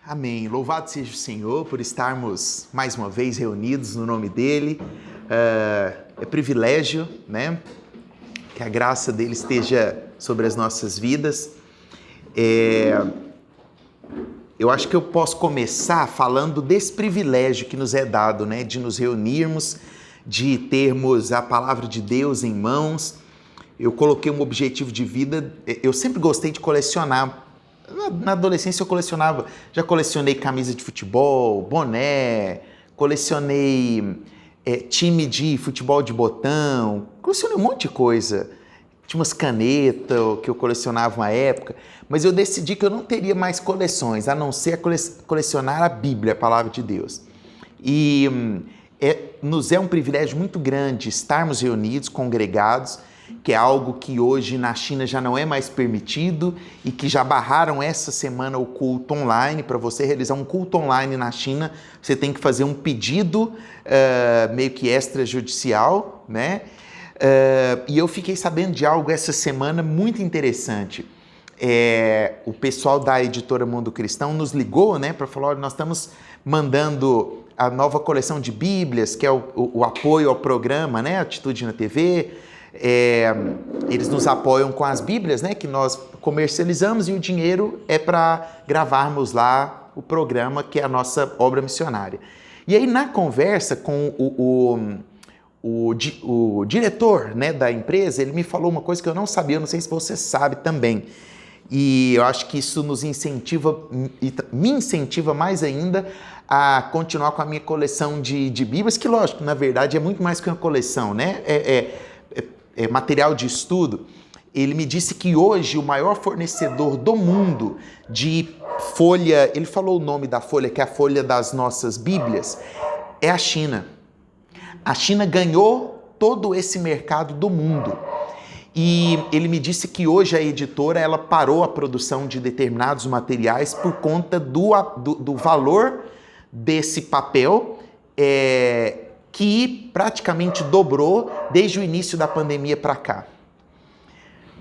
Amém. Louvado seja o Senhor por estarmos mais uma vez reunidos no nome dEle. É privilégio, né? Que a graça dEle esteja sobre as nossas vidas. Eu acho que eu posso começar falando desse privilégio que nos é dado, né? De nos reunirmos, de termos a palavra de Deus em mãos. Eu coloquei um objetivo de vida, eu sempre gostei de colecionar. Na adolescência eu já colecionei camisa de futebol, boné, colecionei time de futebol de botão, colecionei um monte de coisa. Tinha umas canetas que eu colecionava uma época, mas eu decidi que eu não teria mais coleções, a não ser colecionar a Bíblia, a Palavra de Deus. E nos é um privilégio muito grande estarmos reunidos, congregados, que é algo que hoje na China já não é mais permitido e que já barraram essa semana o culto online. Para você realizar um culto online na China, você tem que fazer um pedido meio que extrajudicial, né? E eu fiquei sabendo de algo essa semana muito interessante. O pessoal da editora Mundo Cristão nos ligou, né, para falar: olha, nós estamos mandando a nova coleção de Bíblias, que é o apoio ao programa, né, Atitude na TV. Eles nos apoiam com as Bíblias, né, que nós comercializamos, e o dinheiro é para gravarmos lá o programa, que é a nossa obra missionária. E aí, na conversa com o diretor, né, da empresa, ele me falou uma coisa que eu não sabia, eu não sei se você sabe também. E eu acho que isso me incentiva mais ainda a continuar com a minha coleção de Bíblias, que, lógico, na verdade é muito mais que uma coleção, né? Material de estudo. Ele me disse que hoje o maior fornecedor do mundo de folha, ele falou o nome da folha, que é a folha das nossas Bíblias, é a China. A China ganhou todo esse mercado do mundo. E ele me disse que hoje a editora ela parou a produção de determinados materiais por conta do valor desse papel, que praticamente dobrou desde o início da pandemia para cá.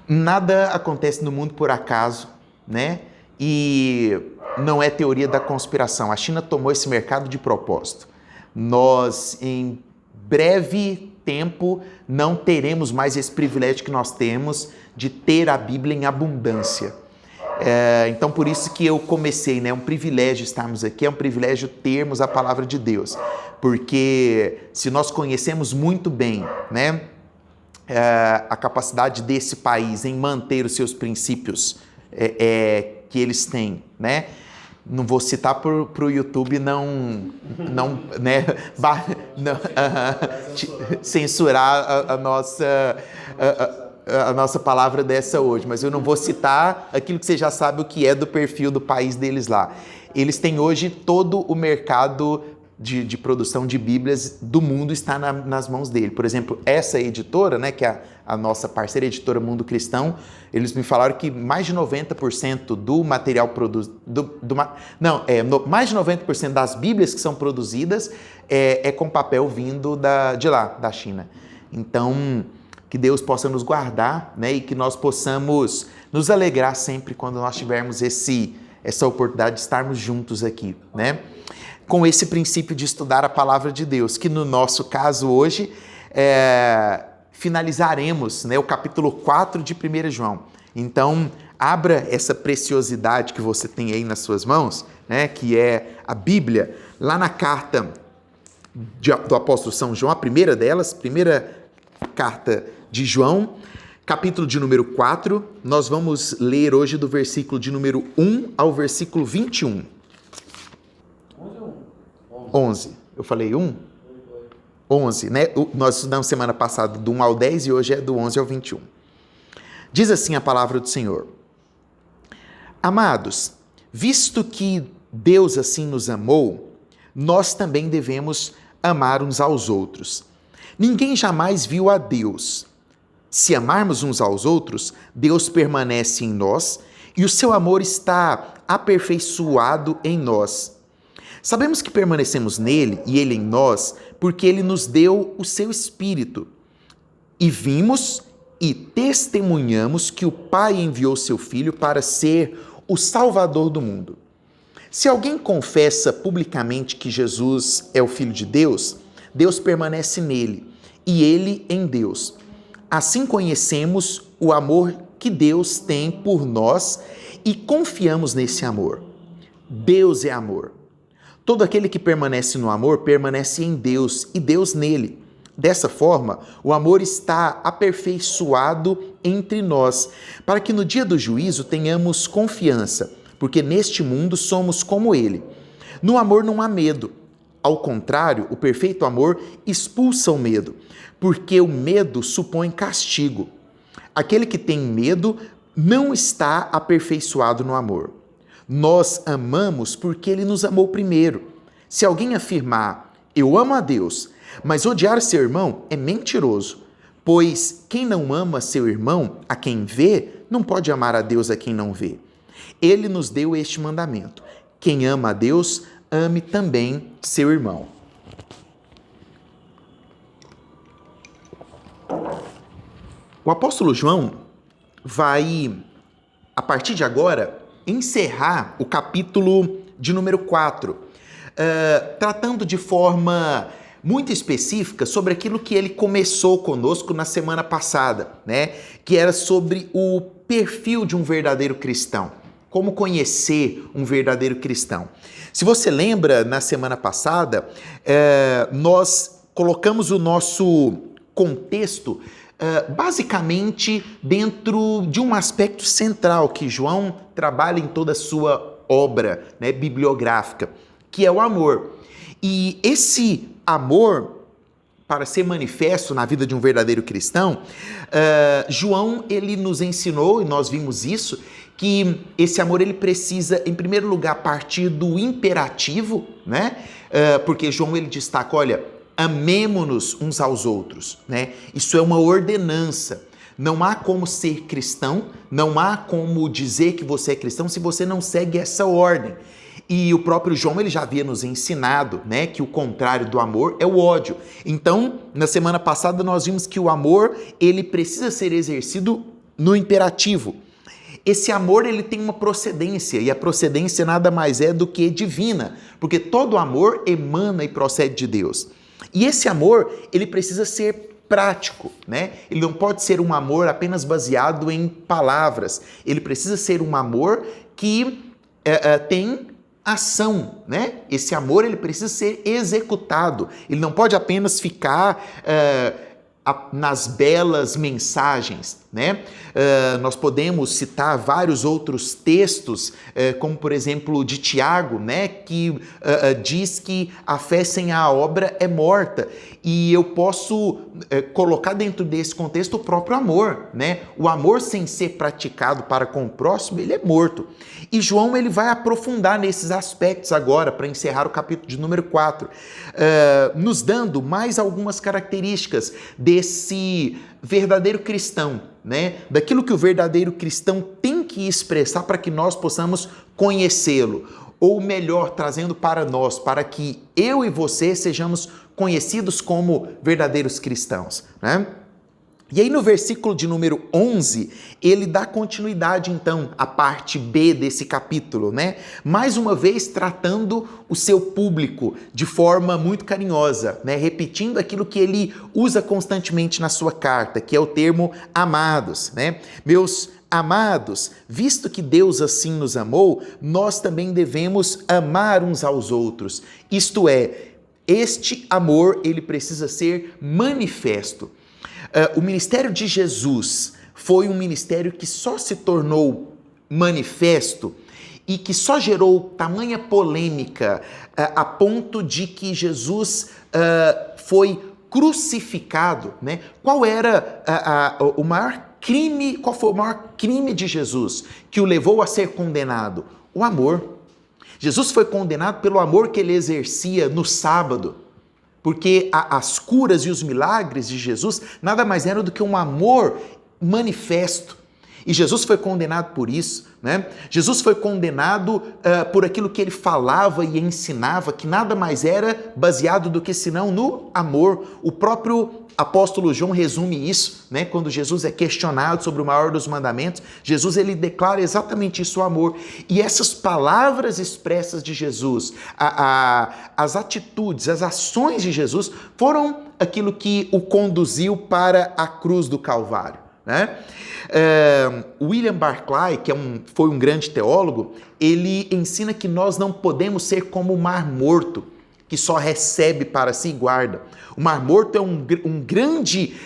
Nada acontece no mundo por acaso, né? E não é teoria da conspiração. A China tomou esse mercado de propósito. Nós, em breve tempo, não teremos mais esse privilégio que nós temos de ter a Bíblia em abundância. Então, por isso que eu comecei, né? É um privilégio estarmos aqui, é um privilégio termos a palavra de Deus. Porque se nós conhecemos muito bem, né, a capacidade desse país em manter os seus princípios que eles têm, né? Não vou citar para o YouTube censurar a nossa palavra dessa hoje, mas eu não vou citar aquilo que você já sabe o que é do perfil do país deles lá. Eles têm hoje todo o mercado de produção de Bíblias do mundo está nas mãos dele. Por exemplo, essa editora, né, que é a nossa parceira editora Mundo Cristão, eles me falaram que mais de 90% do material produzido, mais de 90% das Bíblias que são produzidas é com papel vindo de lá, da China. Então, que Deus possa nos guardar, né, e que nós possamos nos alegrar sempre quando nós tivermos essa oportunidade de estarmos juntos aqui, né? Com esse princípio de estudar a palavra de Deus, que no nosso caso hoje finalizaremos, né, o capítulo 4 de 1 João. Então, abra essa preciosidade que você tem aí nas suas mãos, né, que é a Bíblia, lá na carta do apóstolo São João, a primeira delas, primeira carta de João, capítulo de número 4, nós vamos ler hoje do versículo de número 1 ao versículo 21. 11. Eu falei 1? 11, né? Nós estudamos semana passada do 1 ao 10 e hoje é do 11 ao 21. Diz assim a palavra do Senhor: Amados, visto que Deus assim nos amou, nós também devemos amar uns aos outros. Ninguém jamais viu a Deus. Se amarmos uns aos outros, Deus permanece em nós e o seu amor está aperfeiçoado em nós. Sabemos que permanecemos nele e ele em nós, porque ele nos deu o seu Espírito. E vimos e testemunhamos que o Pai enviou seu Filho para ser o Salvador do mundo. Se alguém confessa publicamente que Jesus é o Filho de Deus, Deus permanece nele e ele em Deus. Assim conhecemos o amor que Deus tem por nós e confiamos nesse amor. Deus é amor. Todo aquele que permanece no amor permanece em Deus e Deus nele. Dessa forma, o amor está aperfeiçoado entre nós, para que no dia do juízo tenhamos confiança, porque neste mundo somos como ele. No amor não há medo. Ao contrário, o perfeito amor expulsa o medo, porque o medo supõe castigo. Aquele que tem medo não está aperfeiçoado no amor. Nós amamos porque ele nos amou primeiro. Se alguém afirmar, eu amo a Deus, mas odiar seu irmão, é mentiroso. Pois quem não ama seu irmão, a quem vê, não pode amar a Deus a quem não vê. Ele nos deu este mandamento: quem ama a Deus, ame também seu irmão. O apóstolo João vai, a partir de agora, encerrar o capítulo de número 4, tratando de forma muito específica sobre aquilo que ele começou conosco na semana passada, né? Que era sobre o perfil de um verdadeiro cristão. Como conhecer um verdadeiro cristão. Se você lembra, na semana passada, nós colocamos o nosso contexto basicamente dentro de um aspecto central que João trabalha em toda a sua obra, né, bibliográfica, que é o amor. E esse amor, para ser manifesto na vida de um verdadeiro cristão, João ele nos ensinou, e nós vimos isso, que esse amor ele precisa, em primeiro lugar, partir do imperativo, né? Porque João ele destaca, olha, amemo-nos uns aos outros, né? Isso é uma ordenança. Não há como ser cristão, não há como dizer que você é cristão se você não segue essa ordem. E o próprio João ele já havia nos ensinado, né, que o contrário do amor é o ódio. Então, na semana passada nós vimos que o amor ele precisa ser exercido no imperativo. Esse amor ele tem uma procedência, e a procedência nada mais é do que divina, porque todo amor emana e procede de Deus. E esse amor, ele precisa ser prático, né? Ele não pode ser um amor apenas baseado em palavras. Ele precisa ser um amor que tem ação, né? Esse amor, ele precisa ser executado. Ele não pode apenas ficar nas belas mensagens, né? Nós podemos citar vários outros textos, como por exemplo de Tiago, né? Que diz que a fé sem a obra é morta. E eu posso colocar dentro desse contexto o próprio amor, né? O amor sem ser praticado para com o próximo, ele é morto. E João ele vai aprofundar nesses aspectos agora, para encerrar o capítulo de número 4, nos dando mais algumas características desse verdadeiro cristão, né? Daquilo que o verdadeiro cristão tem que expressar para que nós possamos conhecê-lo. Ou melhor, trazendo para nós, para que eu e você sejamos conhecidos como verdadeiros cristãos, né? E aí no versículo de número 11, ele dá continuidade então à parte B desse capítulo, né? Mais uma vez tratando o seu público de forma muito carinhosa, né? Repetindo aquilo que ele usa constantemente na sua carta, que é o termo amados, né? Meus amados, visto que Deus assim nos amou, nós também devemos amar uns aos outros. Isto é, este amor ele precisa ser manifesto. O ministério de Jesus foi um ministério que só se tornou manifesto e que só gerou tamanha polêmica a ponto de que Jesus foi crucificado, né? Qual era o maior crime, qual foi o maior crime de Jesus que o levou a ser condenado? O amor. Jesus foi condenado pelo amor que ele exercia no sábado. Porque as curas e os milagres de Jesus nada mais eram do que um amor manifesto. E Jesus foi condenado por isso, né? Jesus foi condenado por aquilo que ele falava e ensinava, que nada mais era baseado do que senão no amor. O próprio apóstolo João resume isso, né? Quando Jesus é questionado sobre o maior dos mandamentos, Jesus ele declara exatamente isso, o amor. E essas palavras expressas de Jesus, as atitudes, as ações de Jesus foram aquilo que o conduziu para a cruz do Calvário, né? William Barclay, que foi um grande teólogo, ele ensina que nós não podemos ser como o mar morto, que só recebe para si e guarda. O Mar Morto é um grande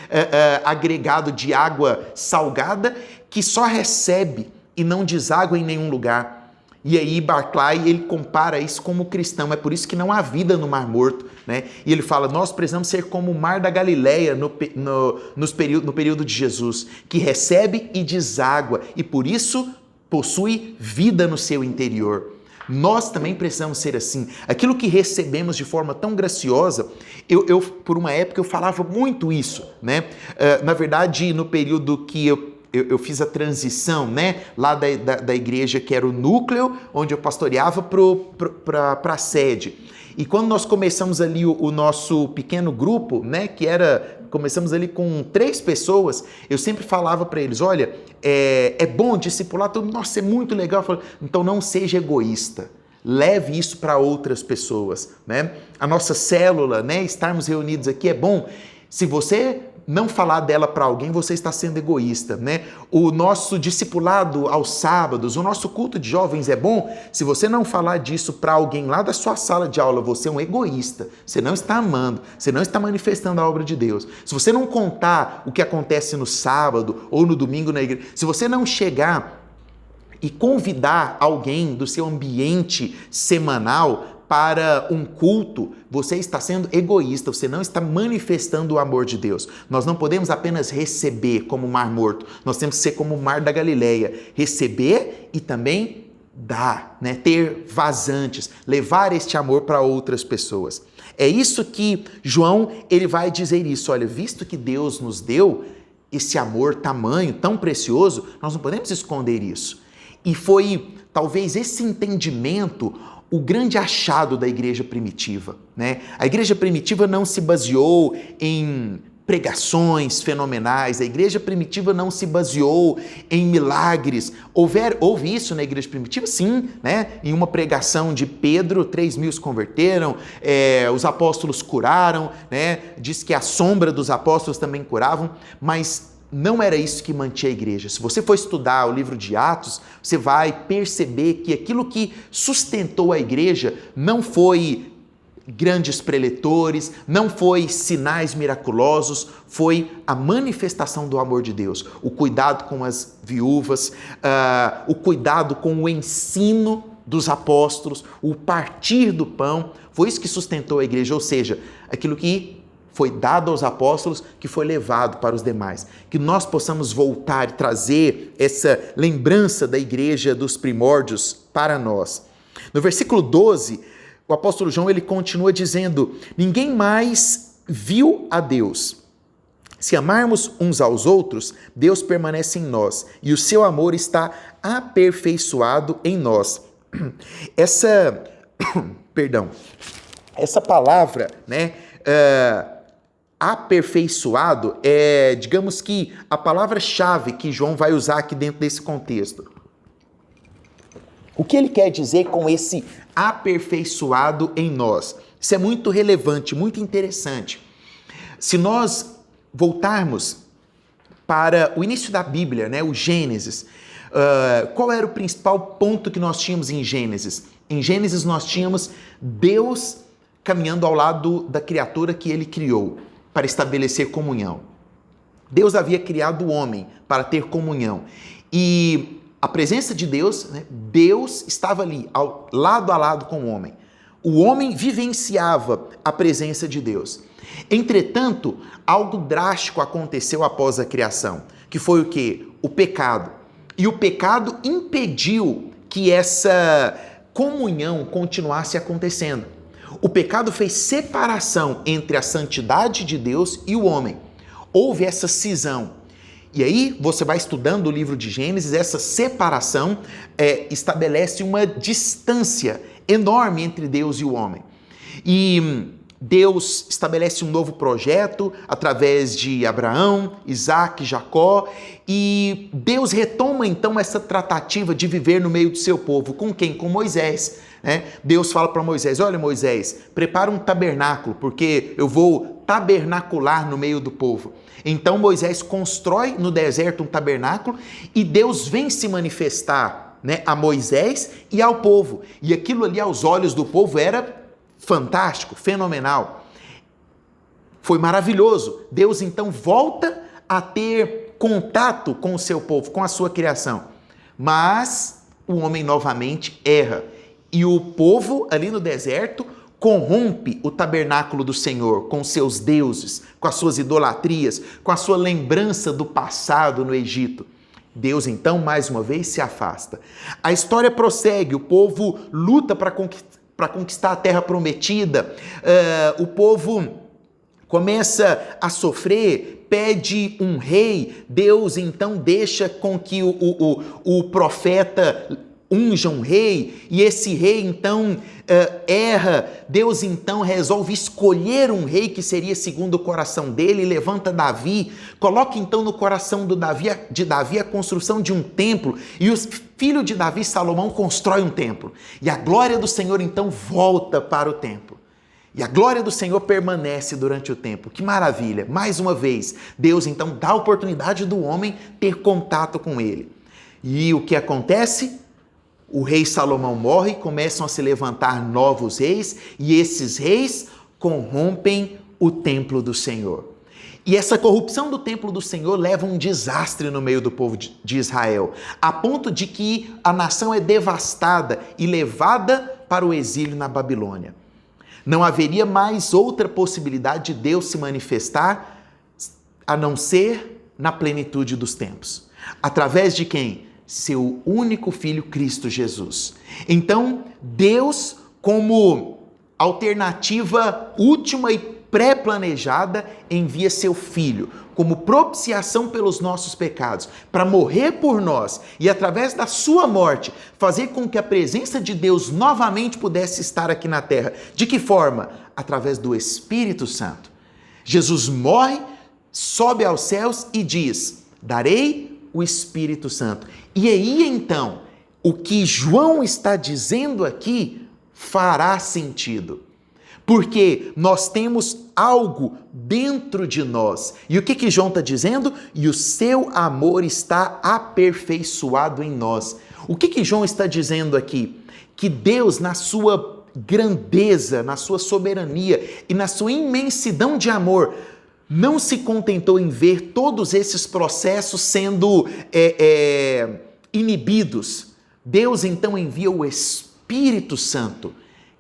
agregado de água salgada que só recebe e não deságua em nenhum lugar. E aí Barclay ele compara isso como cristão, é por isso que não há vida no Mar Morto, né? E ele fala, nós precisamos ser como o Mar da Galileia no período de Jesus, que recebe e deságua e por isso possui vida no seu interior. Nós também precisamos ser assim. Aquilo que recebemos de forma tão graciosa, eu por uma época eu falava muito isso, né? Na verdade, no período que eu fiz a transição, né? Lá da igreja que era o núcleo, onde eu pastoreava, para a sede. E quando nós começamos ali o nosso pequeno grupo, né? Começamos ali com 3 pessoas, eu sempre falava para eles, olha, é bom discipular, nossa, é muito legal. Eu falo, então não seja egoísta, leve isso para outras pessoas, né? A nossa célula, né? Estarmos reunidos aqui é bom. Se você não falar dela para alguém, você está sendo egoísta, né? O nosso discipulado aos sábados, o nosso culto de jovens é bom. Se você não falar disso para alguém lá da sua sala de aula, você é um egoísta. Você não está amando, você não está manifestando a obra de Deus. Se você não contar o que acontece no sábado ou no domingo na igreja, se você não chegar e convidar alguém do seu ambiente semanal para um culto, você está sendo egoísta, você não está manifestando o amor de Deus. Nós não podemos apenas receber como o Mar Morto, nós temos que ser como o Mar da Galileia, receber e também dar, né? Ter vazantes, levar este amor para outras pessoas. É isso que João ele vai dizer isso, olha, visto que Deus nos deu esse amor tamanho, tão precioso, nós não podemos esconder isso. E foi talvez esse entendimento o grande achado da igreja primitiva, né? A igreja primitiva não se baseou em pregações fenomenais, a igreja primitiva não se baseou em milagres. Houve isso na igreja primitiva? Sim, né? Em uma pregação de Pedro, 3.000 se converteram, os apóstolos curaram, né? Diz que a sombra dos apóstolos também curavam, mas não era isso que mantinha a igreja. Se você for estudar o livro de Atos, você vai perceber que aquilo que sustentou a igreja não foi grandes preletores, não foi sinais miraculosos, foi a manifestação do amor de Deus, o cuidado com as viúvas, o cuidado com o ensino dos apóstolos, o partir do pão, foi isso que sustentou a igreja, ou seja, aquilo que foi dado aos apóstolos, que foi levado para os demais. Que nós possamos voltar e trazer essa lembrança da igreja dos primórdios para nós. No versículo 12, o apóstolo João ele continua dizendo, ninguém mais viu a Deus. Se amarmos uns aos outros, Deus permanece em nós e o seu amor está aperfeiçoado em nós. Essa palavra, né? Aperfeiçoado é, digamos que, a palavra-chave que João vai usar aqui dentro desse contexto. O que ele quer dizer com esse aperfeiçoado em nós? Isso é muito relevante, muito interessante. Se nós voltarmos para o início da Bíblia, né, o Gênesis, qual era o principal ponto que nós tínhamos em Gênesis? Em Gênesis nós tínhamos Deus caminhando ao lado da criatura que ele criou, para estabelecer comunhão. Deus havia criado o homem para ter comunhão. E a presença de Deus, né, Deus estava ali, lado a lado com o homem. O homem vivenciava a presença de Deus. Entretanto, algo drástico aconteceu após a criação, que foi o quê? O pecado. E o pecado impediu que essa comunhão continuasse acontecendo. O pecado fez separação entre a santidade de Deus e o homem. Houve essa cisão. E aí você vai estudando o livro de Gênesis, essa separação estabelece uma distância enorme entre Deus e o homem. E Deus estabelece um novo projeto através de Abraão, Isaac, Jacó, e Deus retoma então essa tratativa de viver no meio do seu povo. Com quem? Com Moisés. Deus fala para Moisés: olha, Moisés, prepara um tabernáculo, porque eu vou tabernacular no meio do povo. Então Moisés constrói no deserto um tabernáculo e Deus vem se manifestar, a Moisés e ao povo. E aquilo ali aos olhos do povo era fantástico, fenomenal. Foi maravilhoso. Deus então volta a ter contato com o seu povo, com a sua criação. Mas o homem novamente erra. E o povo ali no deserto corrompe o tabernáculo do Senhor com seus deuses, com as suas idolatrias, com a sua lembrança do passado no Egito. Deus então mais uma vez se afasta. A história prossegue, o povo luta para conquistar a terra prometida, o povo começa a sofrer, pede um rei. Deus então deixa com que o profeta unja um rei, e esse rei então erra. Deus então resolve escolher um rei que seria segundo o coração dele, levanta Davi, coloca então no coração de Davi a construção de um templo, e o filho de Davi, Salomão, constrói um templo, e a glória do Senhor então volta para o templo. E a glória do Senhor permanece durante o tempo. Que maravilha! Mais uma vez, Deus então dá a oportunidade do homem ter contato com ele. E o que acontece? O rei Salomão morre, começam a se levantar novos reis, e esses reis corrompem o templo do Senhor. E essa corrupção do templo do Senhor leva a um desastre no meio do povo de Israel, a ponto de que a nação é devastada e levada para o exílio na Babilônia. Não haveria mais outra possibilidade de Deus se manifestar a não ser na plenitude dos tempos. Através de quem? Seu único filho, Cristo Jesus. Então, Deus, como alternativa última e pré-planejada, envia seu filho como propiciação pelos nossos pecados, para morrer por nós e, através da sua morte, fazer com que a presença de Deus novamente pudesse estar aqui na terra. De que forma? Através do Espírito Santo. Jesus morre, sobe aos céus e diz: darei o Espírito Santo. E aí então, o que João está dizendo aqui fará sentido. Porque nós temos algo dentro de nós. E o que João está dizendo? E o seu amor está aperfeiçoado em nós. O que João está dizendo aqui? Que Deus, na sua grandeza, na sua soberania e na sua imensidão de amor, não se contentou em ver todos esses processos sendo inibidos. Deus então envia o Espírito Santo,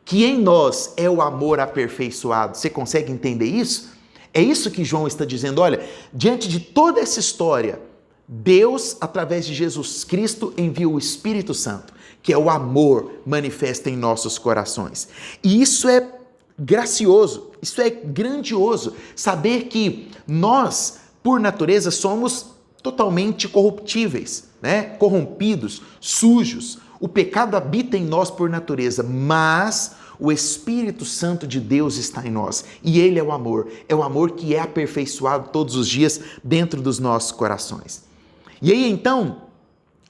que em nós é o amor aperfeiçoado. Você consegue entender isso? É isso que João está dizendo. Olha, diante de toda essa história, Deus, através de Jesus Cristo, envia o Espírito Santo, que é o amor manifesto em nossos corações. E isso é gracioso, isso é grandioso, saber que nós, por natureza, somos totalmente corruptíveis, corrompidos, sujos. O pecado habita em nós por natureza, mas o Espírito Santo de Deus está em nós, e Ele é o amor que é aperfeiçoado todos os dias dentro dos nossos corações. E aí então,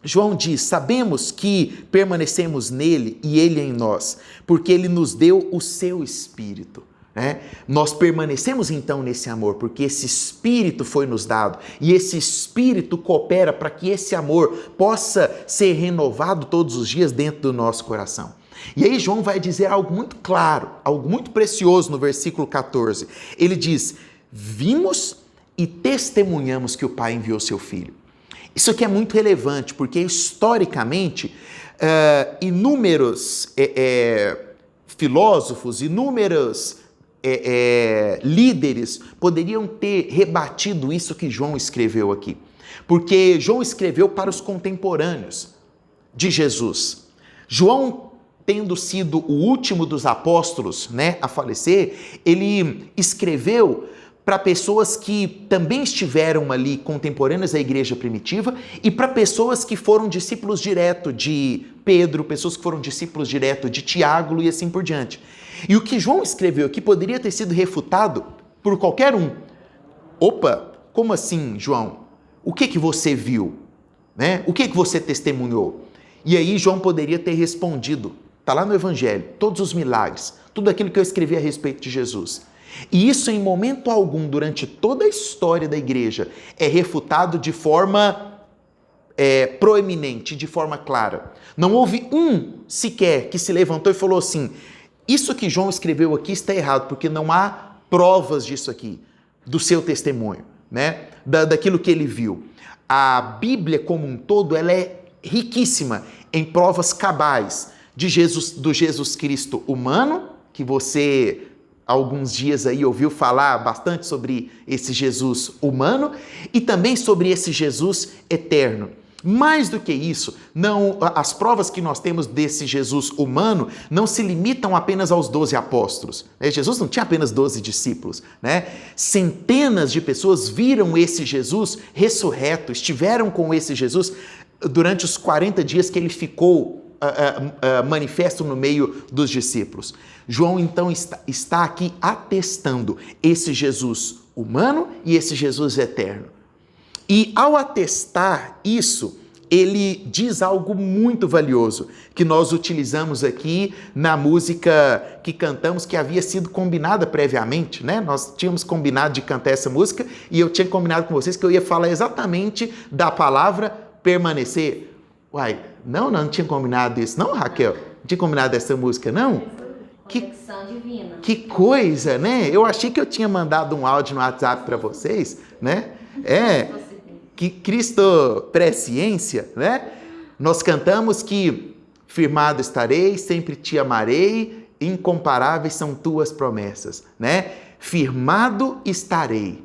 João diz: sabemos que permanecemos nele e ele em nós, porque ele nos deu o seu Espírito. Nós permanecemos então nesse amor, porque esse Espírito foi nos dado, e esse Espírito coopera para que esse amor possa ser renovado todos os dias dentro do nosso coração. E aí João vai dizer algo muito claro, algo muito precioso no versículo 14. Ele diz: vimos e testemunhamos que o Pai enviou seu Filho. Isso aqui é muito relevante, porque historicamente inúmeros filósofos, inúmeros líderes poderiam ter rebatido isso que João escreveu aqui. Porque João escreveu para os contemporâneos de Jesus. João, tendo sido o último dos apóstolos a falecer, ele escreveu para pessoas que também estiveram ali contemporâneas à igreja primitiva e para pessoas que foram discípulos direto de Pedro, pessoas que foram discípulos direto de Tiago e assim por diante. E o que João escreveu aqui poderia ter sido refutado por qualquer um. Opa, como assim, João? O que você viu? Né? O que você testemunhou? E aí João poderia ter respondido, está lá no Evangelho, todos os milagres, tudo aquilo que eu escrevi a respeito de Jesus. E isso em momento algum, durante toda a história da igreja, é refutado de forma proeminente, de forma clara. Não houve um sequer que se levantou e falou assim, isso que João escreveu aqui está errado, porque não há provas disso aqui, do seu testemunho, né? Daquilo que ele viu. A Bíblia como um todo, ela é riquíssima em provas cabais do Jesus Cristo humano, que você há alguns dias aí ouviu falar bastante sobre esse Jesus humano, e também sobre esse Jesus eterno. Mais do que isso, as provas que nós temos desse Jesus humano não se limitam apenas aos 12 apóstolos. Jesus não tinha apenas 12 discípulos, né? Centenas de pessoas viram esse Jesus ressurreto, estiveram com esse Jesus durante os 40 dias que ele ficou manifesto no meio dos discípulos. João, então, está aqui atestando esse Jesus humano e esse Jesus eterno. E ao atestar isso, ele diz algo muito valioso, que nós utilizamos aqui na música que cantamos, que havia sido combinada previamente, né? Nós tínhamos combinado de cantar essa música e eu tinha combinado com vocês que eu ia falar exatamente da palavra permanecer. Uai, não tinha combinado isso, não, Raquel? Não tinha combinado essa música, não? Conexão divina. Que coisa, né? Eu achei que eu tinha mandado um áudio no WhatsApp para vocês, né? Que Cristo presciência, né? Nós cantamos que firmado estarei, sempre te amarei, incomparáveis são tuas promessas, né? Firmado estarei.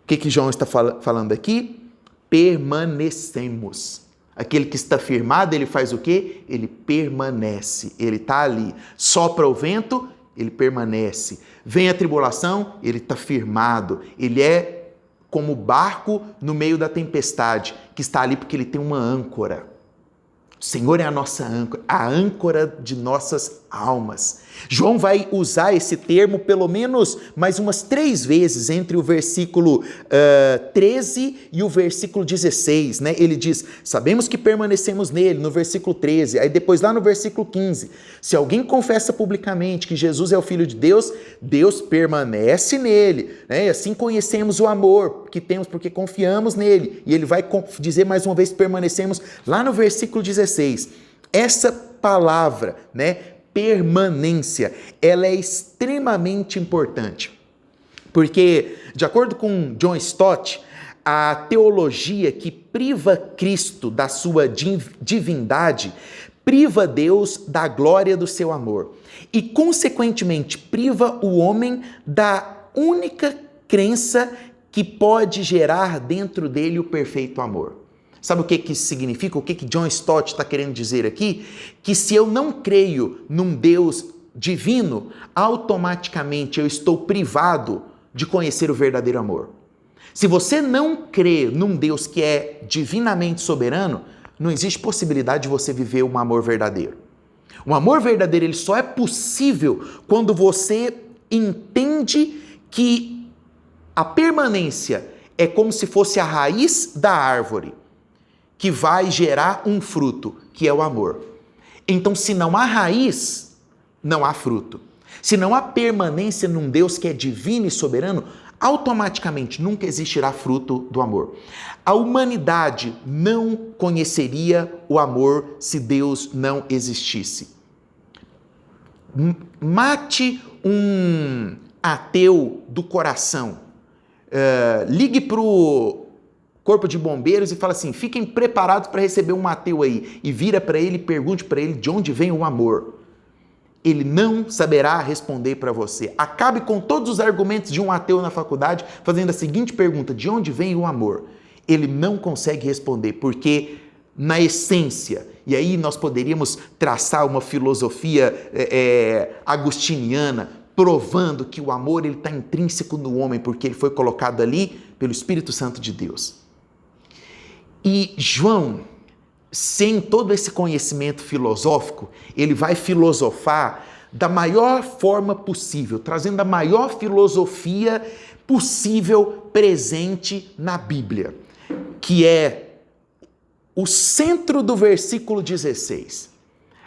O que João está falando aqui? Permanecemos. Aquele que está firmado, ele faz o quê? Ele permanece, ele está ali. Sopra o vento, ele permanece. Vem a tribulação, ele está firmado. Ele é como barco no meio da tempestade, que está ali porque ele tem uma âncora. O Senhor é a nossa âncora, a âncora de nossas almas. João vai usar esse termo pelo menos mais umas 3 vezes entre o versículo 13 e o versículo 16, né? Ele diz, sabemos que permanecemos nele, no versículo 13, aí depois lá no versículo 15, se alguém confessa publicamente que Jesus é o Filho de Deus, Deus permanece nele, né? E assim conhecemos o amor que temos porque confiamos nele, e ele vai dizer mais uma vez, permanecemos lá no versículo 16, essa palavra, né? Permanência, ela é extremamente importante, porque, de acordo com John Stott, a teologia que priva Cristo da sua divindade, priva Deus da glória do seu amor e, consequentemente, priva o homem da única crença que pode gerar dentro dele o perfeito amor. Sabe o que isso significa? O que John Stott está querendo dizer aqui? Que se eu não creio num Deus divino, automaticamente eu estou privado de conhecer o verdadeiro amor. Se você não crê num Deus que é divinamente soberano, não existe possibilidade de você viver um amor verdadeiro. O amor verdadeiro ele só é possível quando você entende que a permanência é como se fosse a raiz da árvore, que vai gerar um fruto, que é o amor. Então, se não há raiz, não há fruto. Se não há permanência num Deus que é divino e soberano, automaticamente nunca existirá fruto do amor. A humanidade não conheceria o amor se Deus não existisse. Mate um ateu do coração. Ligue para o corpo de bombeiros e fala assim, fiquem preparados para receber um ateu aí, e vira para ele e pergunte para ele de onde vem o amor. Ele não saberá responder para você. Acabe com todos os argumentos de um ateu na faculdade fazendo a seguinte pergunta, de onde vem o amor? Ele não consegue responder, porque na essência, e aí nós poderíamos traçar uma filosofia agustiniana, provando que o amor está intrínseco no homem, porque ele foi colocado ali pelo Espírito Santo de Deus. E João, sem todo esse conhecimento filosófico, ele vai filosofar da maior forma possível, trazendo a maior filosofia possível presente na Bíblia, que é o centro do versículo 16.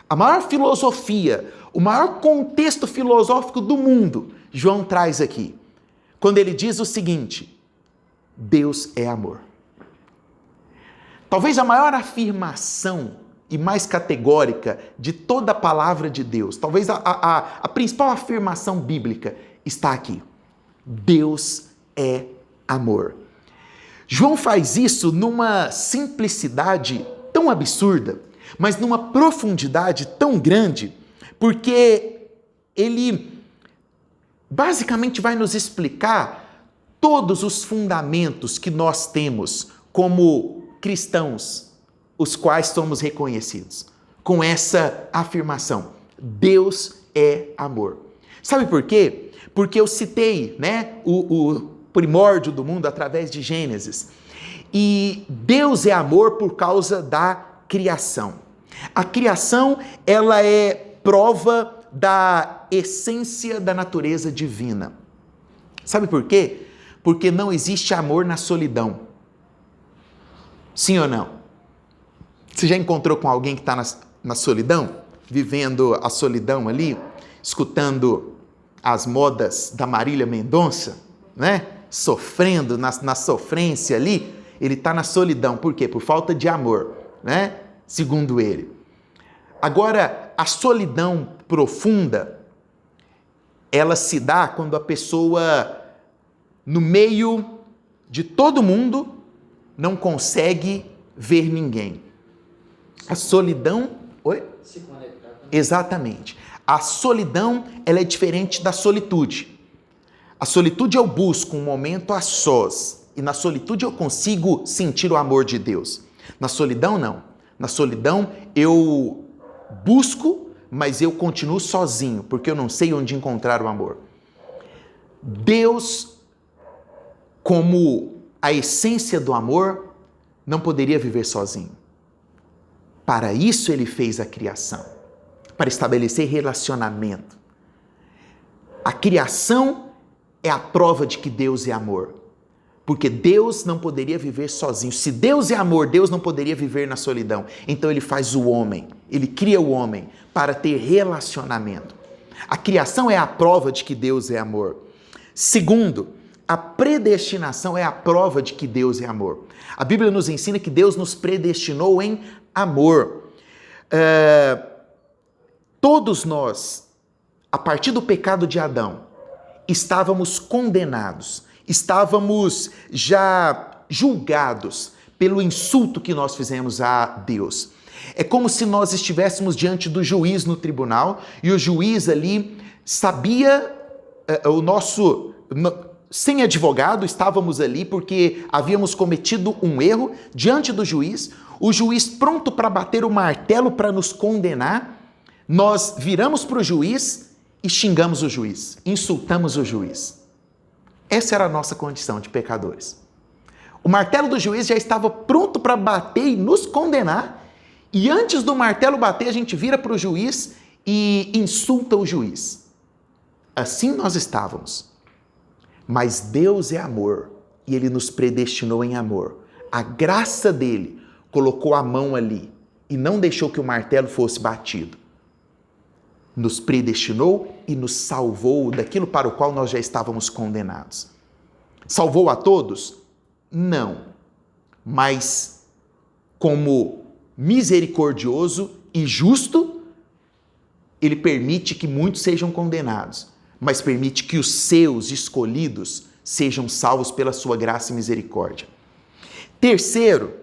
A maior filosofia, o maior contexto filosófico do mundo, João traz aqui, quando ele diz o seguinte: Deus é amor. Talvez a maior afirmação e mais categórica de toda a palavra de Deus, talvez a principal afirmação bíblica está aqui. Deus é amor. João faz isso numa simplicidade tão absurda, mas numa profundidade tão grande, porque ele basicamente vai nos explicar todos os fundamentos que nós temos como cristãos, os quais somos reconhecidos, com essa afirmação: Deus é amor. Sabe por quê? Porque eu citei, o primórdio do mundo através de Gênesis. E Deus é amor por causa da criação. A criação, ela é prova da essência da natureza divina. Sabe por quê? Porque não existe amor na solidão. Sim ou não? Você já encontrou com alguém que está na solidão? Vivendo a solidão ali? Escutando as modas da Marília Mendonça? Sofrendo na sofrência ali? Ele está na solidão. Por quê? Por falta de amor, segundo ele. Agora, a solidão profunda, ela se dá quando a pessoa, no meio de todo mundo, não consegue ver ninguém. A solidão... Oi? Se conectar. Exatamente. A solidão, ela é diferente da solitude. A solitude eu busco um momento a sós. E na solitude eu consigo sentir o amor de Deus. Na solidão, não. Na solidão eu busco, mas eu continuo sozinho, porque eu não sei onde encontrar o amor. Deus, como a essência do amor, não poderia viver sozinho. Para isso ele fez a criação, para estabelecer relacionamento. A criação é a prova de que Deus é amor, porque Deus não poderia viver sozinho. Se Deus é amor, Deus não poderia viver na solidão. Então ele faz o homem, ele cria o homem para ter relacionamento. A criação é a prova de que Deus é amor. Segundo, a predestinação é a prova de que Deus é amor. A Bíblia nos ensina que Deus nos predestinou em amor. Todos nós, a partir do pecado de Adão, estávamos condenados, estávamos já julgados pelo insulto que nós fizemos a Deus. É como se nós estivéssemos diante do juiz no tribunal e o juiz ali sabia sem advogado, estávamos ali porque havíamos cometido um erro diante do juiz, o juiz pronto para bater o martelo para nos condenar, nós viramos para o juiz e xingamos o juiz, insultamos o juiz. Essa era a nossa condição de pecadores. O martelo do juiz já estava pronto para bater e nos condenar, e antes do martelo bater, a gente vira para o juiz e insulta o juiz. Assim nós estávamos. Mas Deus é amor e Ele nos predestinou em amor. A graça dele colocou a mão ali e não deixou que o martelo fosse batido. Nos predestinou e nos salvou daquilo para o qual nós já estávamos condenados. Salvou a todos? Não. Mas como misericordioso e justo, Ele permite que muitos sejam condenados, mas permite que os seus escolhidos sejam salvos pela sua graça e misericórdia. Terceiro,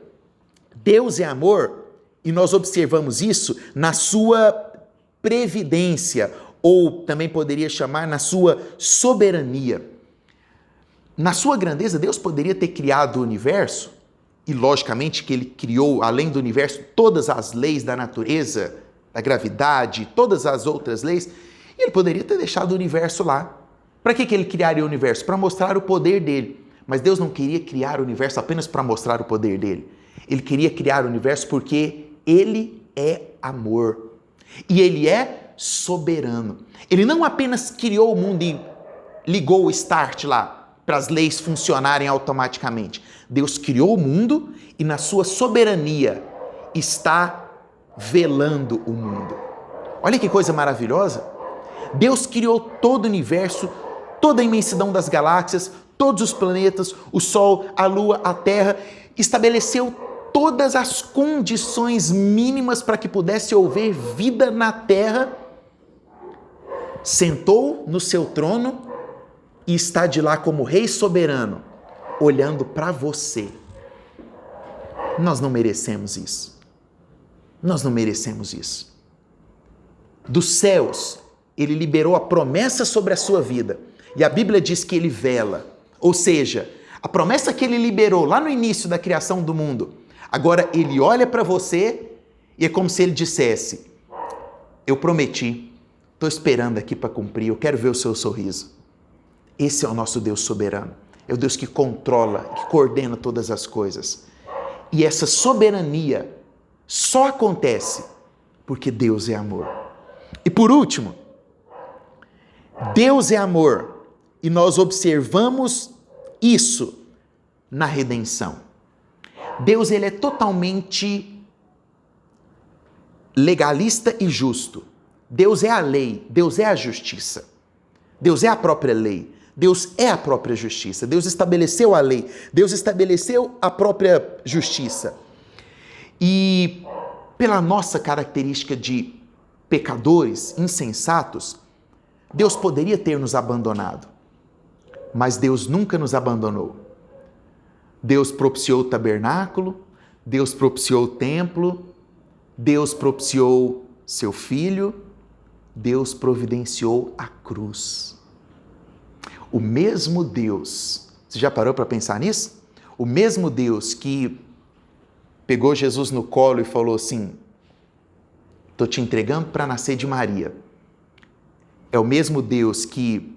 Deus é amor e nós observamos isso na sua previdência, ou também poderia chamar na sua soberania. Na sua grandeza, Deus poderia ter criado o universo, e logicamente que Ele criou, além do universo, todas as leis da natureza, da gravidade, todas as outras leis, E ele poderia ter deixado o universo lá. Para que ele criaria o universo? Para mostrar o poder dele. Mas Deus não queria criar o universo apenas para mostrar o poder dele. Ele queria criar o universo porque ele é amor. E ele é soberano. Ele não apenas criou o mundo e ligou o start lá para as leis funcionarem automaticamente. Deus criou o mundo e na sua soberania está velando o mundo. Olha que coisa maravilhosa. Deus criou todo o universo, toda a imensidão das galáxias, todos os planetas, o Sol, a Lua, a Terra, estabeleceu todas as condições mínimas para que pudesse haver vida na Terra, sentou no seu trono e está de lá como Rei soberano, olhando para você. Nós não merecemos isso. Nós não merecemos isso. Dos céus, ele liberou a promessa sobre a sua vida. E a Bíblia diz que ele vela. Ou seja, a promessa que ele liberou lá no início da criação do mundo, agora ele olha para você e é como se ele dissesse: eu prometi, estou esperando aqui para cumprir, eu quero ver o seu sorriso. Esse é o nosso Deus soberano. É o Deus que controla, que coordena todas as coisas. E essa soberania só acontece porque Deus é amor. E por último, Deus é amor. E nós observamos isso na redenção. Deus, ele é totalmente legalista e justo. Deus é a lei, Deus é a justiça. Deus é a própria lei, Deus é a própria justiça. Deus estabeleceu a lei, Deus estabeleceu a própria justiça. E pela nossa característica de pecadores, insensatos, Deus poderia ter nos abandonado. Mas Deus nunca nos abandonou. Deus propiciou o tabernáculo, Deus propiciou o templo, Deus propiciou seu filho, Deus providenciou a cruz. O mesmo Deus, você já parou para pensar nisso? O mesmo Deus que pegou Jesus no colo e falou assim: estou te entregando para nascer de Maria. É o mesmo Deus que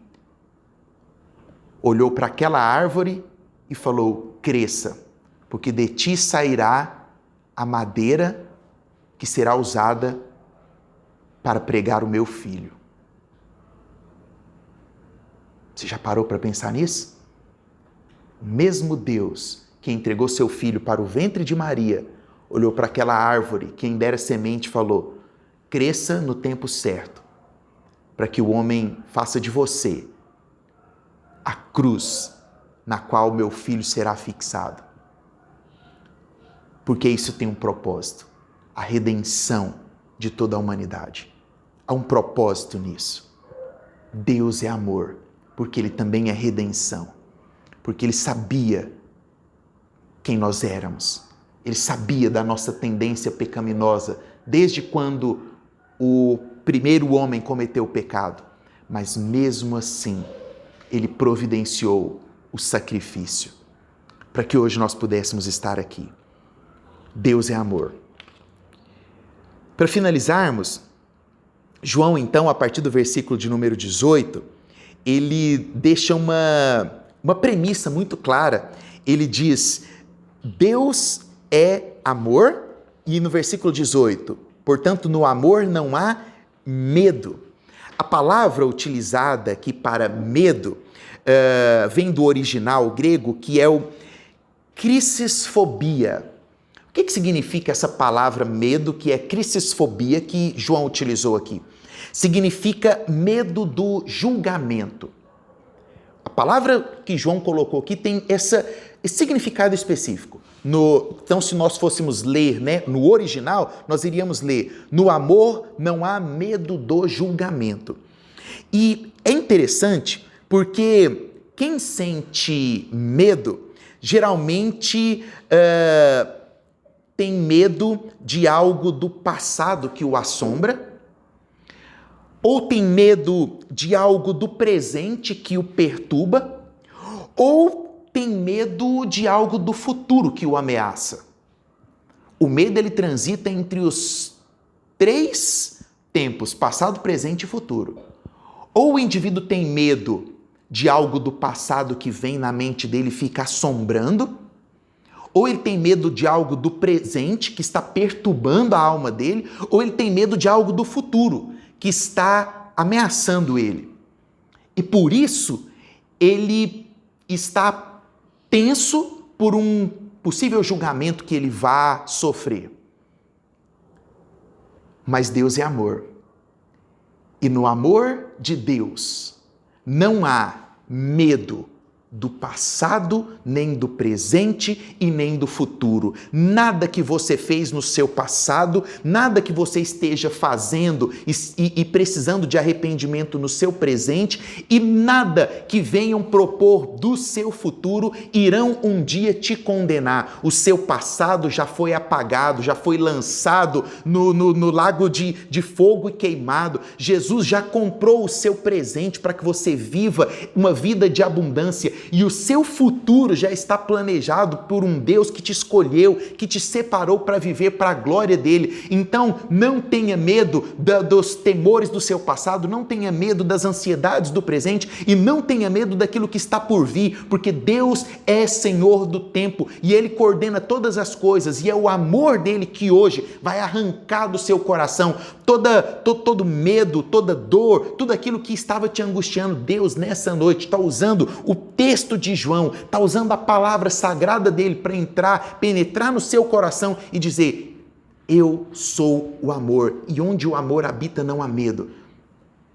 olhou para aquela árvore e falou: cresça, porque de ti sairá a madeira que será usada para pregar o meu filho. Você já parou para pensar nisso? O mesmo Deus que entregou seu filho para o ventre de Maria, olhou para aquela árvore, quem dera semente, e falou: cresça no tempo certo, para que o homem faça de você a cruz na qual meu filho será fixado. Porque isso tem um propósito, a redenção de toda a humanidade. Há um propósito nisso. Deus é amor, porque ele também é redenção, porque ele sabia quem nós éramos. Ele sabia da nossa tendência pecaminosa desde quando o primeiro homem cometeu o pecado, mas mesmo assim ele providenciou o sacrifício para que hoje nós pudéssemos estar aqui. Deus é amor. Para finalizarmos, João, então, a partir do versículo de número 18, ele deixa uma premissa muito clara. Ele diz: Deus é amor, e no versículo 18, portanto, no amor não há medo. A palavra utilizada aqui para medo vem do original grego, que é o crisisfobia. O que significa essa palavra medo, que é crisisfobia, que João utilizou aqui? Significa medo do julgamento. A palavra que João colocou aqui tem esse significado específico. Então, se nós fôssemos ler, no original, nós iríamos ler: no amor não há medo do julgamento. E é interessante porque quem sente medo, geralmente tem medo de algo do passado que o assombra, ou tem medo de algo do presente que o perturba, ou tem medo de algo do futuro que o ameaça. O medo, ele transita entre os 3 tempos, passado, presente e futuro. Ou o indivíduo tem medo de algo do passado que vem na mente dele e fica assombrando, ou ele tem medo de algo do presente que está perturbando a alma dele, ou ele tem medo de algo do futuro que está ameaçando ele. E por isso ele está tenso por um possível julgamento que ele vá sofrer. Mas Deus é amor. E no amor de Deus não há medo do passado, nem do presente e nem do futuro. Nada que você fez no seu passado, nada que você esteja fazendo e precisando de arrependimento no seu presente e nada que venham propor do seu futuro irão um dia te condenar. O seu passado já foi apagado, já foi lançado no lago de fogo e queimado. Jesus já comprou o seu presente para que você viva uma vida de abundância. E o seu futuro já está planejado por um Deus que te escolheu, que te separou para viver para a glória dele. Então, não tenha medo dos temores do seu passado, não tenha medo das ansiedades do presente e não tenha medo daquilo que está por vir, porque Deus é Senhor do tempo e Ele coordena todas as coisas e é o amor dele que hoje vai arrancar do seu coração todo medo, toda dor, tudo aquilo que estava te angustiando. Deus, nessa noite, está usando o texto de João, está usando a palavra sagrada dele para penetrar no seu coração e dizer: eu sou o amor, e onde o amor habita não há medo.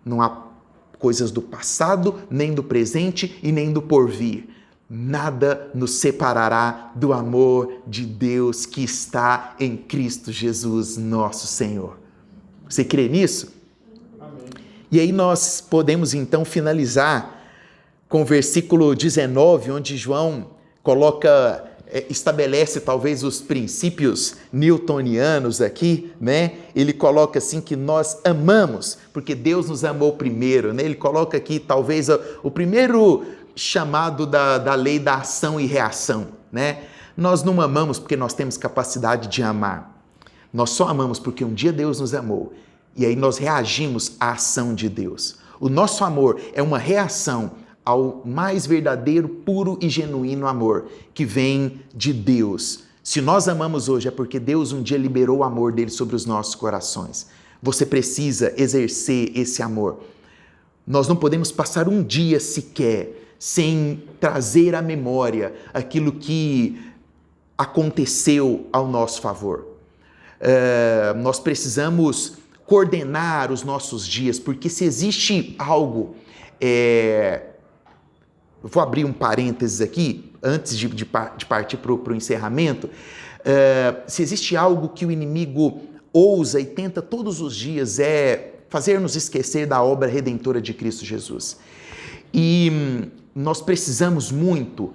Não há coisas do passado, nem do presente e nem do porvir. Nada nos separará do amor de Deus que está em Cristo Jesus, nosso Senhor. Você crê nisso? Amém. E aí nós podemos então finalizar com o versículo 19, onde João estabelece talvez os princípios newtonianos aqui, né? Ele coloca assim que nós amamos, porque Deus nos amou primeiro, né? Ele coloca aqui talvez o primeiro chamado da lei da ação e reação, né? Nós não amamos porque nós temos capacidade de amar. Nós só amamos porque um dia Deus nos amou e aí nós reagimos à ação de Deus. O nosso amor é uma reação ao mais verdadeiro, puro e genuíno amor que vem de Deus. Se nós amamos hoje é porque Deus um dia liberou o amor dele sobre os nossos corações. Você precisa exercer esse amor. Nós não podemos passar um dia sequer sem trazer à memória aquilo que aconteceu ao nosso favor. Nós precisamos coordenar os nossos dias, porque se existe algo... Eu vou abrir um parênteses aqui, antes de partir para o encerramento. Se existe algo que o inimigo ousa e tenta todos os dias é fazer-nos esquecer da obra redentora de Cristo Jesus. E nós precisamos muito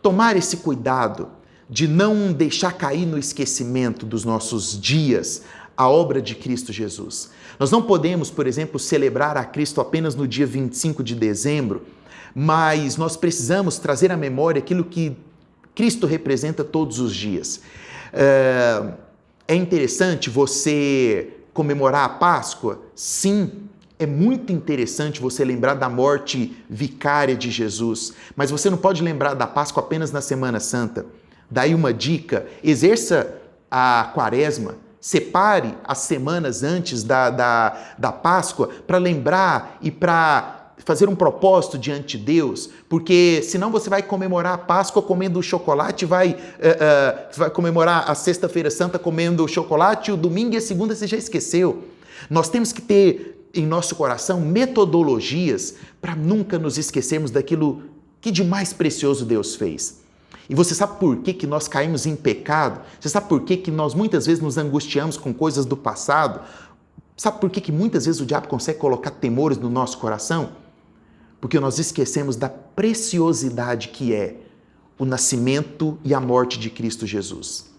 tomar esse cuidado de não deixar cair no esquecimento dos nossos dias a obra de Cristo Jesus. Nós não podemos, por exemplo, celebrar a Cristo apenas no dia 25 de dezembro, mas nós precisamos trazer à memória aquilo que Cristo representa todos os dias. É interessante você comemorar a Páscoa? Sim, é muito interessante você lembrar da morte vicária de Jesus, mas você não pode lembrar da Páscoa apenas na Semana Santa. Daí uma dica: exerça a Quaresma, separe as semanas antes da Páscoa para lembrar e para fazer um propósito diante de Deus, porque senão você vai comemorar a Páscoa comendo chocolate, vai comemorar a Sexta-feira Santa comendo chocolate, o domingo e a segunda você já esqueceu. Nós temos que ter em nosso coração metodologias para nunca nos esquecermos daquilo que de mais precioso Deus fez. E você sabe por que nós caímos em pecado? Você sabe por que nós muitas vezes nos angustiamos com coisas do passado? Sabe por que muitas vezes o diabo consegue colocar temores no nosso coração? Porque nós esquecemos da preciosidade que é o nascimento e a morte de Cristo Jesus.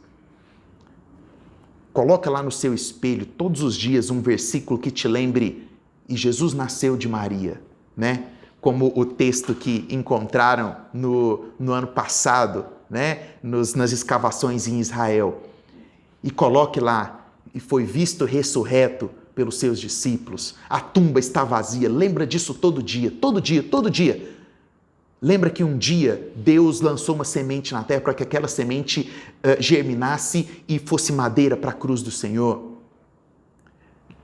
Coloca lá no seu espelho todos os dias um versículo que te lembre: e Jesus nasceu de Maria, né? Como o texto que encontraram no ano passado, né? Nas escavações em Israel. E coloque lá: e foi visto ressurreto pelos seus discípulos. A tumba está vazia. Lembra disso todo dia, todo dia, todo dia. Lembra que um dia Deus lançou uma semente na terra para que aquela semente germinasse e fosse madeira para a cruz do Senhor?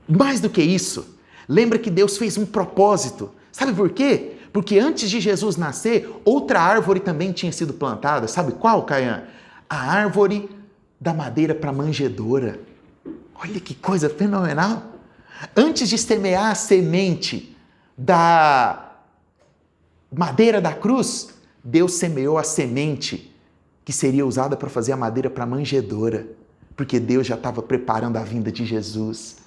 Mais do que isso, lembra que Deus fez um propósito. Sabe por quê? Porque antes de Jesus nascer, outra árvore também tinha sido plantada. Sabe qual, Caian? A árvore da madeira para manjedoura. Olha que coisa fenomenal. Antes de semear a semente da madeira da cruz, Deus semeou a semente que seria usada para fazer a madeira para manjedoura, porque Deus já estava preparando a vinda de Jesus.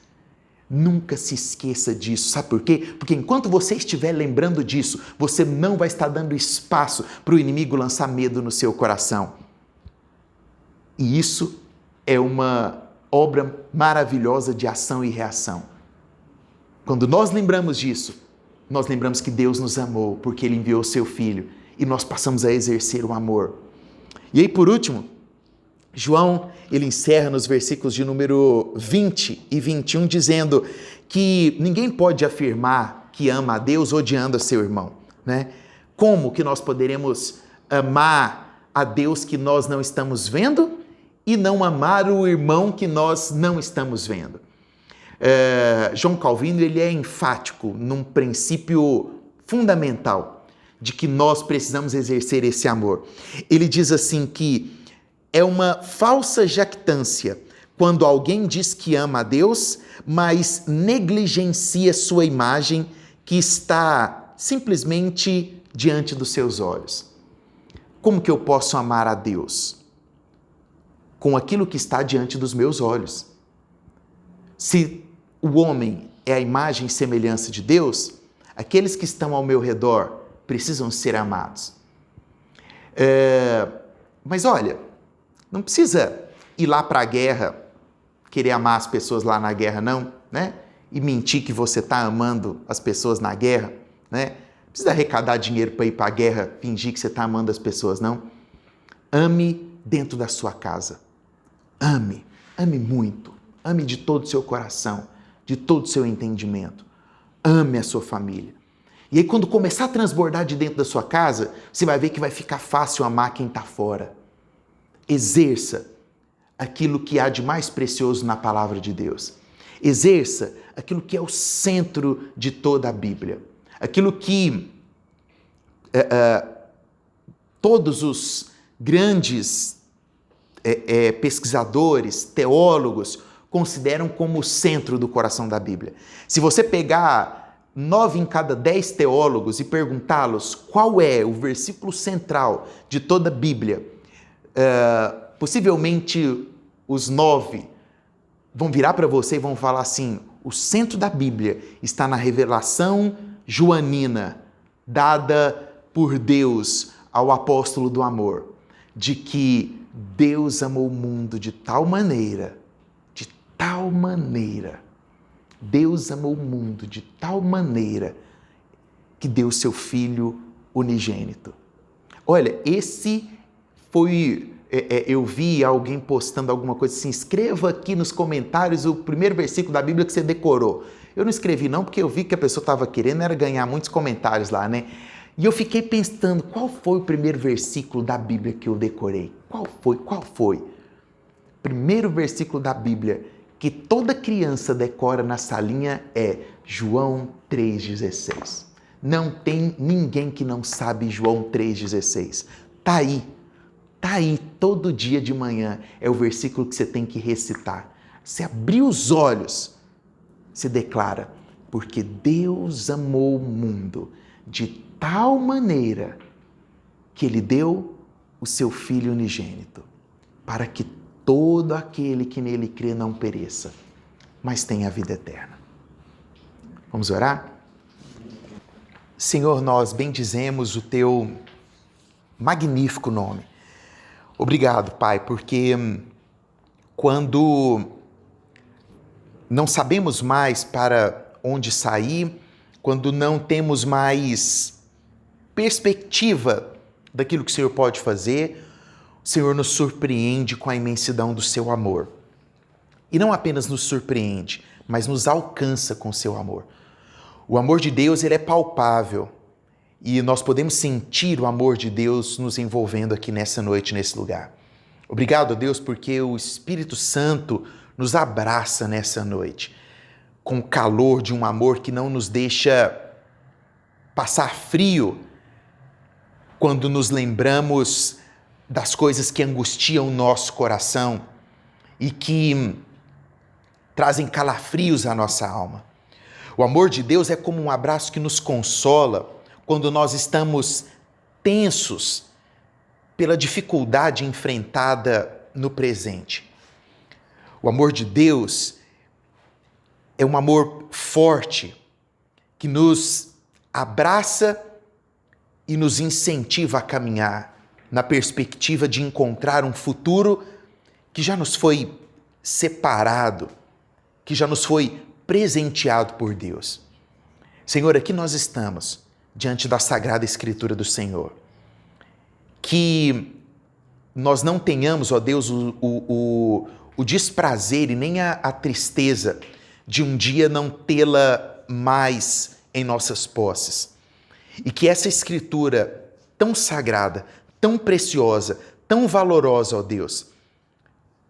Nunca se esqueça disso. Sabe por quê? Porque enquanto você estiver lembrando disso, você não vai estar dando espaço para o inimigo lançar medo no seu coração. E isso é uma obra maravilhosa de ação e reação. Quando nós lembramos disso, nós lembramos que Deus nos amou porque Ele enviou o seu Filho e nós passamos a exercer o amor. E aí, por último, João, ele encerra nos versículos de número 20 e 21, dizendo que ninguém pode afirmar que ama a Deus odiando a seu irmão, né? Como que nós poderemos amar a Deus que nós não estamos vendo e não amar o irmão que nós não estamos vendo? João Calvino, ele é enfático num princípio fundamental de que nós precisamos exercer esse amor. Ele diz assim que é uma falsa jactância quando alguém diz que ama a Deus, mas negligencia sua imagem que está simplesmente diante dos seus olhos. Como que eu posso amar a Deus? Com aquilo que está diante dos meus olhos. Se o homem é a imagem e semelhança de Deus, aqueles que estão ao meu redor precisam ser amados. Mas olha, não precisa ir lá para a guerra, querer amar as pessoas lá na guerra, não, né? E mentir que você está amando as pessoas na guerra, né? Não precisa arrecadar dinheiro para ir para a guerra, fingir que você está amando as pessoas, não. Ame dentro da sua casa. Ame muito. Ame de todo o seu coração, de todo o seu entendimento. Ame a sua família. E aí, quando começar a transbordar de dentro da sua casa, você vai ver que vai ficar fácil amar quem está fora. Exerça aquilo que há de mais precioso na palavra de Deus. Exerça aquilo que é o centro de toda a Bíblia. Aquilo que todos os grandes pesquisadores, teólogos, consideram como o centro do coração da Bíblia. Se você pegar 9 em cada 10 teólogos e perguntá-los qual é o versículo central de toda a Bíblia, possivelmente os 9 vão virar para você e vão falar assim: o centro da Bíblia está na revelação joanina dada por Deus ao apóstolo do amor, de que Deus amou o mundo de tal maneira, Deus amou o mundo de tal maneira que deu seu Filho unigênito. Olha, esse foi... eu vi alguém postando alguma coisa assim: escreva aqui nos comentários o primeiro versículo da Bíblia que você decorou. Eu não escrevi não, porque eu vi que a pessoa estava querendo era ganhar muitos comentários lá, né? E eu fiquei pensando, qual foi o primeiro versículo da Bíblia que eu decorei? Qual foi? Primeiro versículo da Bíblia que toda criança decora na salinha é João 3,16. Não tem ninguém que não sabe João 3,16. Tá aí, todo dia de manhã é o versículo que você tem que recitar. Você abrir os olhos, se declara: porque Deus amou o mundo de tal maneira que Ele deu o seu Filho unigênito, para que todo aquele que nele crê não pereça, mas tenha a vida eterna. Vamos orar? Senhor, nós bendizemos o Teu magnífico nome. Obrigado, Pai, porque quando não sabemos mais para onde sair, quando não temos mais perspectiva daquilo que o Senhor pode fazer, o Senhor nos surpreende com a imensidão do seu amor. E não apenas nos surpreende, mas nos alcança com seu amor. O amor de Deus, ele é palpável e nós podemos sentir o amor de Deus nos envolvendo aqui nessa noite, nesse lugar. Obrigado a Deus porque o Espírito Santo nos abraça nessa noite com o calor de um amor que não nos deixa passar frio quando nos lembramos das coisas que angustiam o nosso coração e que trazem calafrios à nossa alma. O amor de Deus é como um abraço que nos consola quando nós estamos tensos pela dificuldade enfrentada no presente. O amor de Deus é um amor forte que nos abraça e nos incentiva a caminhar na perspectiva de encontrar um futuro que já nos foi separado, que já nos foi presenteado por Deus. Senhor, aqui nós estamos diante da Sagrada Escritura do Senhor. Que nós não tenhamos, ó Deus, o desprazer e nem a tristeza de um dia não tê-la mais em nossas posses. E que essa Escritura tão sagrada, tão preciosa, tão valorosa, ó Deus,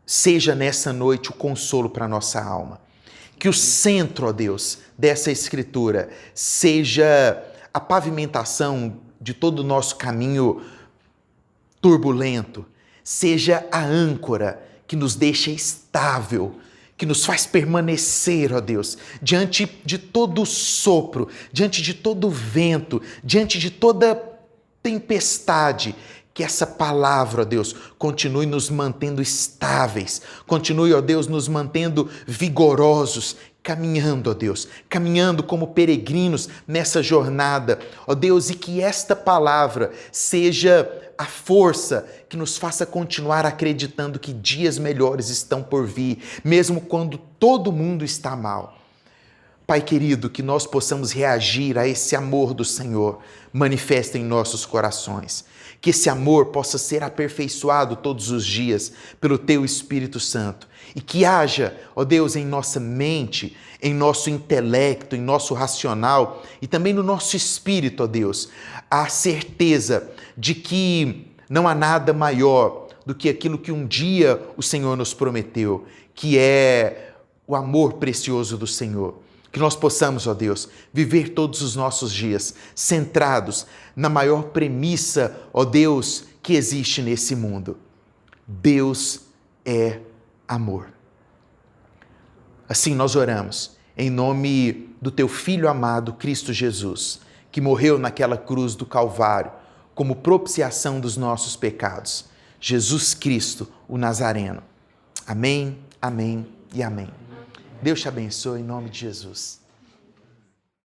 seja nessa noite o consolo para a nossa alma. Que o centro, ó Deus, dessa Escritura seja a pavimentação de todo o nosso caminho turbulento, seja a âncora que nos deixa estável, que nos faz permanecer, ó Deus, diante de todo o sopro, diante de todo o vento, diante de toda tempestade. Que essa palavra, ó Deus, continue nos mantendo estáveis, continue, ó Deus, nos mantendo vigorosos, caminhando, ó Deus, caminhando como peregrinos nessa jornada, ó Deus, e que esta palavra seja a força que nos faça continuar acreditando que dias melhores estão por vir, mesmo quando todo mundo está mal. Pai querido, que nós possamos reagir a esse amor do Senhor manifesto em nossos corações. Que esse amor possa ser aperfeiçoado todos os dias pelo Teu Espírito Santo. E que haja, ó Deus, em nossa mente, em nosso intelecto, em nosso racional e também no nosso espírito, ó Deus, a certeza de que não há nada maior do que aquilo que um dia o Senhor nos prometeu, que é o amor precioso do Senhor. Que nós possamos, ó Deus, viver todos os nossos dias centrados na maior premissa, ó Deus, que existe nesse mundo. Deus é amor. Assim nós oramos, em nome do Teu Filho amado, Cristo Jesus, que morreu naquela cruz do Calvário, como propiciação dos nossos pecados. Jesus Cristo, o Nazareno. Amém, amém e amém. Deus te abençoe em nome de Jesus.